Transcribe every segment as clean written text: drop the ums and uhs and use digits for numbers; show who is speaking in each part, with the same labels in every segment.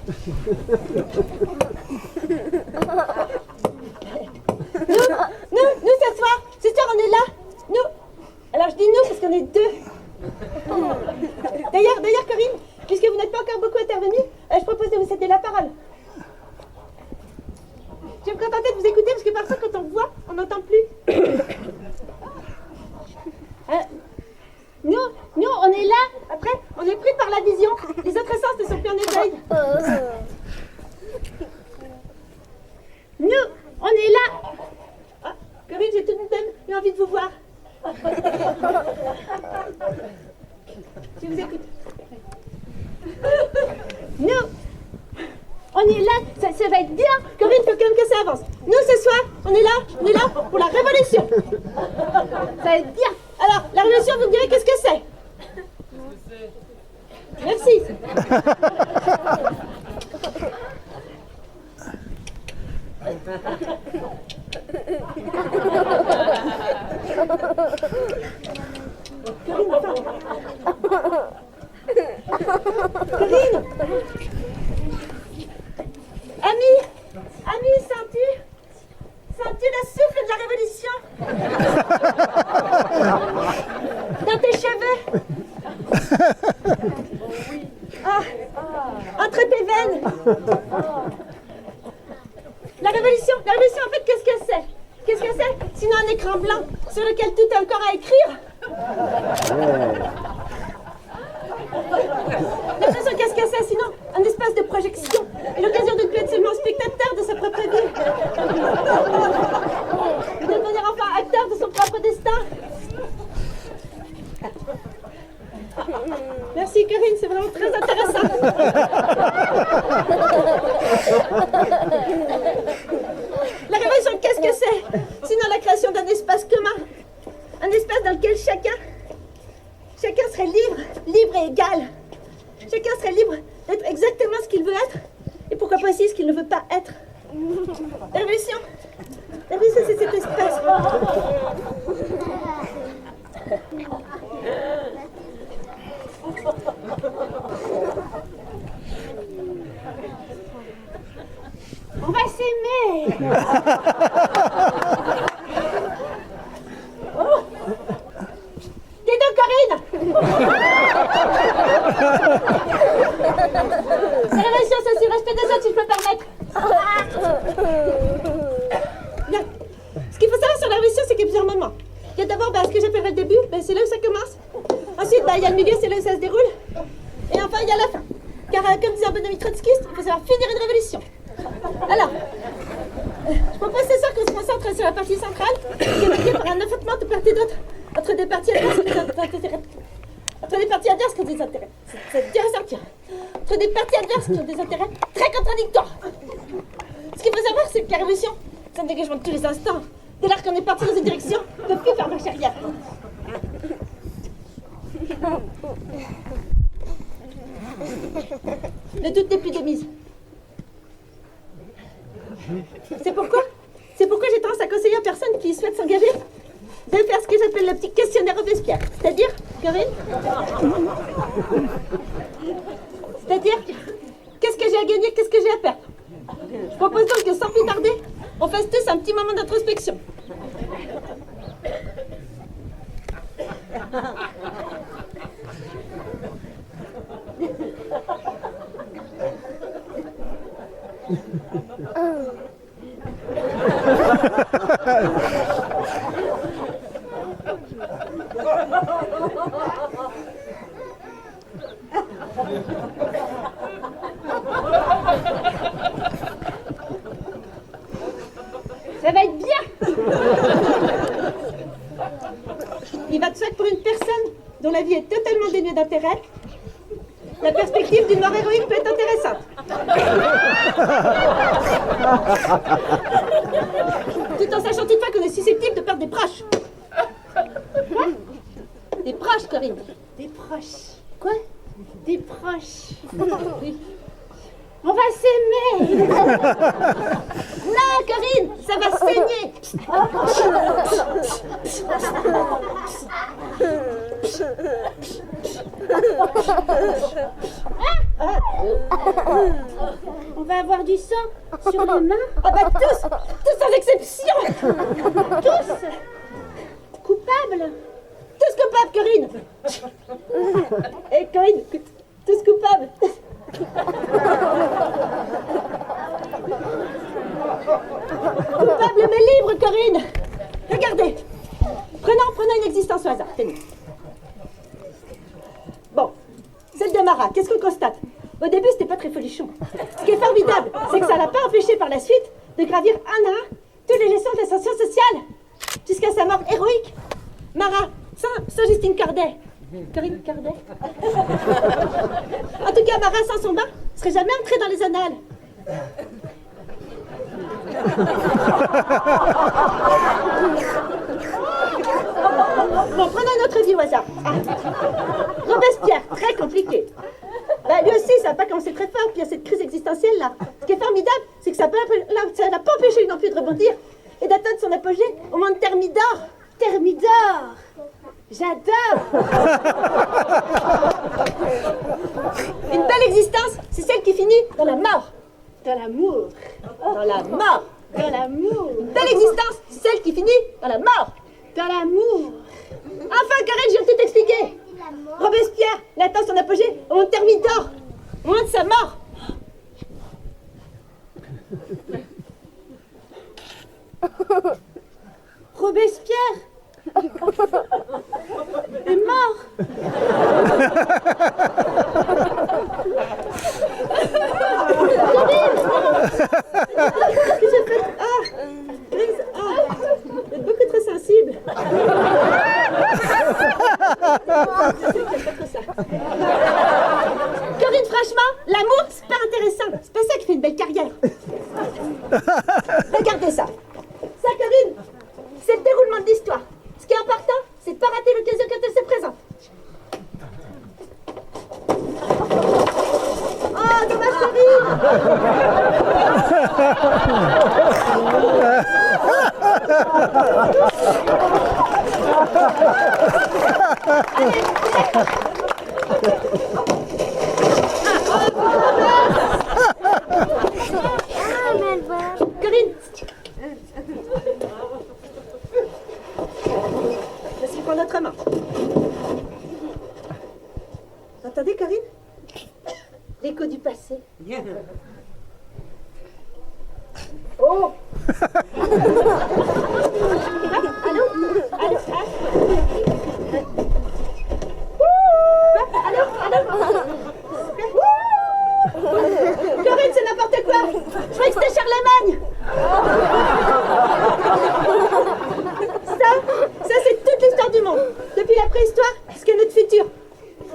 Speaker 1: Nous, ce soir, on est là. Nous. Alors, je dis nous parce qu'on est deux. D'ailleurs, Corinne, puisque vous n'êtes pas encore beaucoup intervenue, je propose de vous céder la parole. Je vais me contenter de vous écouter parce que parfois, quand on voit, on n'entend plus. Nous, on est là. Après, on est pris par la vision. Les autres sens ne sont plus en éveil. Nous, on est là. Ah, Corinne, j'ai tout de même eu envie de vous voir. Je vous écoute. Nous, on est là. Ça va être bien. Corinne, faut quand même que ça avance. Nous, ce soir, on est là pour la révolution. Ça va être bien. Alors, la révolution, vous me direz qu'est-ce que c'est? Merci. Corinne. Ami, sens-tu le souffle de la révolution dans tes cheveux? Entre tes veines. La révolution, en fait, qu'est-ce que c'est? Qu'est-ce que c'est? Sinon un écran blanc sur lequel tout est encore à écrire. La révolution, qu'est-ce que c'est? Sinon un espace de projection et l'occasion de ne plus être seulement spectateur de sa propre vie. De devenir enfin acteur de son propre destin. Merci Corinne, c'est vraiment très intéressant. La révolution, qu'est-ce que c'est? Sinon la création d'un espace commun. Un espace dans lequel chacun serait libre et égal. Chacun serait libre d'être exactement ce qu'il veut être et pourquoi pas aussi ce qu'il ne veut pas être. La révolution, c'est cet espace. On va s'aimer. Oh. Dis donc, Corinne. La révolution, c'est aussi respect des autres, si je peux me permettre. Bien. Ce qu'il faut savoir sur la révolution, c'est qu'il y a plusieurs moments. Il y a d'abord ce que j'appellerais le début, c'est là où ça commence. Ensuite, il y a le milieu, c'est là où ça se déroule. Et enfin, il y a la fin. Car, comme disait un bon ami trotskiste, il faut savoir finir une révolution. Alors, je propose ce soir qu'on se concentre sur la partie centrale, qui est marquée par un affrontement de part et d'autre entre des parties adverses qui ont des intérêts. Entre des parties adverses qui ont des intérêts. C'est dur à sortir. Entre des parties adverses qui ont des intérêts très contradictoires. Ce qu'il faut savoir, c'est que la révolution, c'est un dégagement de tous les instants. Dès lors qu'on est parti dans une direction, on ne peut plus faire marche arrière. Le doute n'est plus de mise. C'est pourquoi j'ai tendance à conseiller aux personnes qui souhaitent s'engager de faire ce que j'appelle le petit questionnaire Robespierre. C'est-à-dire, Corinne? C'est-à-dire, qu'est-ce que j'ai à gagner, qu'est-ce que j'ai à perdre? Je propose donc que sans plus tarder, on fasse tous un petit moment d'introspection. Ça va être bien. Il va de soi que pour une personne dont la vie est totalement dénuée d'intérêt, la perspective d'une mort héroïque peut être intéressante. Tout en sachant toutefois qu'on est susceptible de perdre des proches. Quoi? Des proches, Corinne. Des proches. Quoi? Des proches. Oui. On va s'aimer. Non, Corinne, ça va saigner. Ah! Ah.
Speaker 2: On va avoir du sang sur les mains.
Speaker 1: Ah bah tous sans exception.
Speaker 2: Tous coupables.
Speaker 1: Tous coupables, Corinne. Corinne, tous coupables. Coupable mais libre, Corinne. Regardez. Prenons une existence au hasard. Tenez. Bon, celle de Mara, qu'est-ce qu'on constate? Au début, c'était pas très folichon. Ce qui est formidable, c'est que ça l'a pas empêché par la suite de gravir un à un toutes les gestions de l'ascension sociale, jusqu'à sa mort héroïque. Mara, sans Justine Corday. Corinne Corday. En tout cas, Mara, sans son bain, serait jamais entrée dans les annales. Bon, prenons une autre vie au hasard. Ah. Robespierre, très compliqué. Ben, lui aussi, ça n'a pas commencé très fort, puis il y a cette crise existentielle-là. Ce qui est formidable, c'est que ça n'a pas empêché non plus de rebondir et d'atteindre son apogée au moment de Thermidor.
Speaker 2: Thermidor. J'adore.
Speaker 1: Une belle existence, c'est celle qui finit dans la mort.
Speaker 2: Dans l'amour.
Speaker 1: Dans la mort.
Speaker 2: Dans l'amour.
Speaker 1: Une belle existence, c'est celle qui finit dans la mort.
Speaker 2: Dans l'amour.
Speaker 1: Enfin, Corinne, je viens de tout expliquer. Robespierre, il atteint son apogée au moment de Thermidor, au moment de sa mort.
Speaker 2: Robespierre est mort.
Speaker 1: Qu'est-ce que j'ai fait? Grise, vous êtes beaucoup trop sensible. Corinne, franchement, l'amour, c'est pas intéressant. C'est pas ça qui fait une belle carrière. Regardez ça. Ça, Corinne, c'est le déroulement de l'histoire. Ce qui est important, c'est de ne pas rater l'occasion quand elle se présente. Oh, dommage, Corinne. Je suis pour notre main. Vous entendez, Corinne? L'écho du passé. Oh. Allô? Allô? Corinne, c'est n'importe quoi. Je croyais que c'était Charlemagne. Ça c'est toute l'histoire du monde. Depuis la préhistoire jusqu'à notre futur.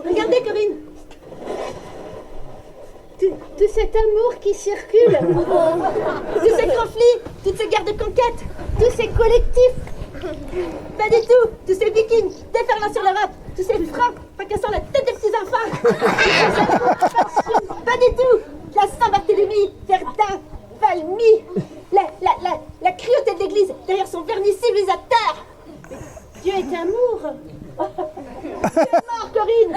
Speaker 1: Regardez, Corinne.
Speaker 2: Tout cet amour qui circule.
Speaker 1: Tous ces conflits, toutes ces guerres de conquête,
Speaker 2: Tous ces collectifs.
Speaker 1: pas du tout. Tous ces vikings déferlant sur l'Europe, tous ces francs fracassant la tête des petits-enfants. Pas du tout. La Saint-Barthélemy, Verdun, Valmy, la cruauté de l'Église derrière son vernis civilisateur.
Speaker 2: Dieu est amour.
Speaker 1: C'est mort, Corinne.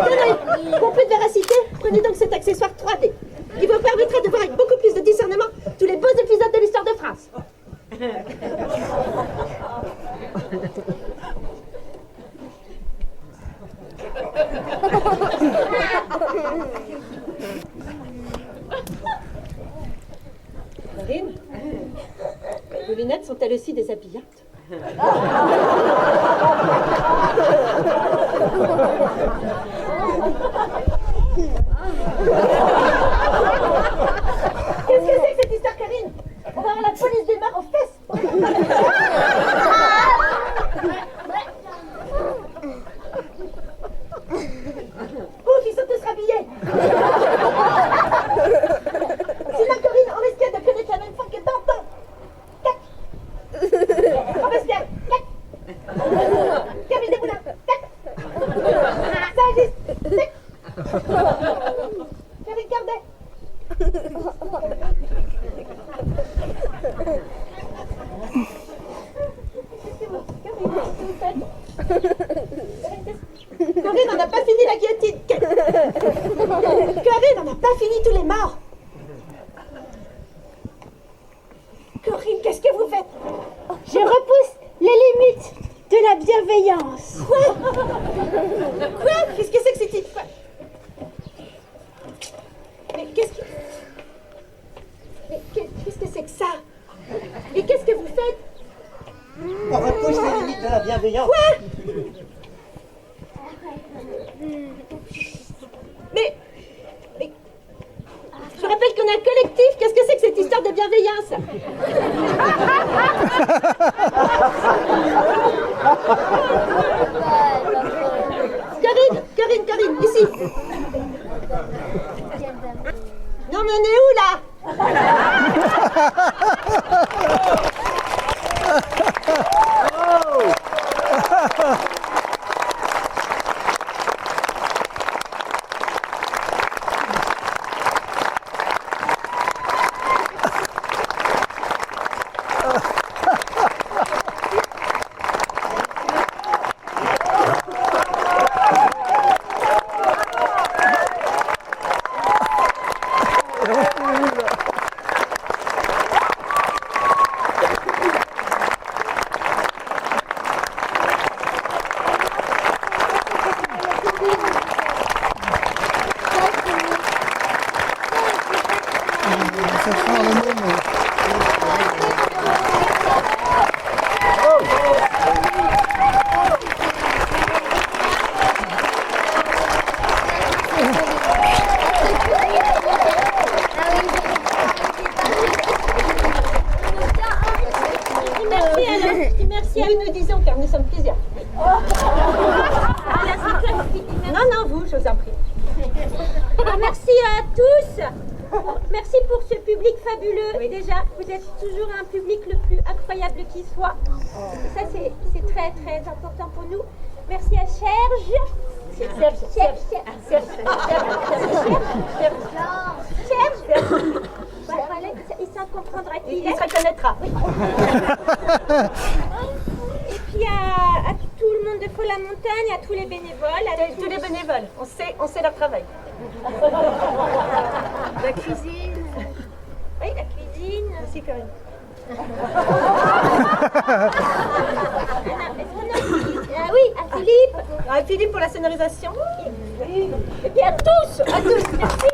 Speaker 1: Tenez, pour plus de véracité, prenez donc cet accessoire 3D qui vous permettra de voir avec beaucoup plus de discernement tous les beaux épisodes de l'histoire de France. Corinne, vos lunettes sont-elles aussi déshabillantes? Qu'est-ce que c'est que cette histoire, Corinne? On va avoir la police des morts aux fesses. Ouf, ils sont tous rhabillés. Sinon, Corinne, on risque de connaître la même fin que Danton. Tac. Robespierre. Tac. Camille Desmoulins. Tac. Ça existe. Tac. Corinne Corday. Qu'est-ce que vous faites? Corinne, on n'a pas fini la guillotine. Corinne, on n'a pas fini tous les morts. Corinne, qu'est-ce que vous faites?
Speaker 2: Je repousse les limites de la bienveillance.
Speaker 1: Quoi? Qu'est-ce que c'est que cette histoire? Mais qu'est-ce que c'est que ça? Et qu'est-ce que vous faites?
Speaker 3: On repousse les limites de la bienveillance.
Speaker 1: Quoi? Mais je rappelle qu'on est un collectif. Qu'est-ce que c'est que cette histoire de bienveillance? Corinne, ici. Non mais on est où là? Nous disons car nous sommes plusieurs. Non, vous, je vous en prie.
Speaker 2: Merci à tous. Merci pour ce public fabuleux. Oui. Déjà, vous êtes toujours un public le plus incroyable qui soit. Et ça, c'est très, très important pour nous. Merci à Serge. Voilà, il s'en comprendra qui
Speaker 1: il se reconnaîtra.
Speaker 2: Et puis à tout le monde de Faux la Montagne, à tous les bénévoles.
Speaker 1: Tous les bénévoles, on sait leur travail.
Speaker 2: La cuisine. Oui, la cuisine.
Speaker 1: Merci Corinne.
Speaker 2: Oui, à Philippe.
Speaker 1: À Philippe pour la sonorisation.
Speaker 2: Et puis à tous.
Speaker 1: Merci.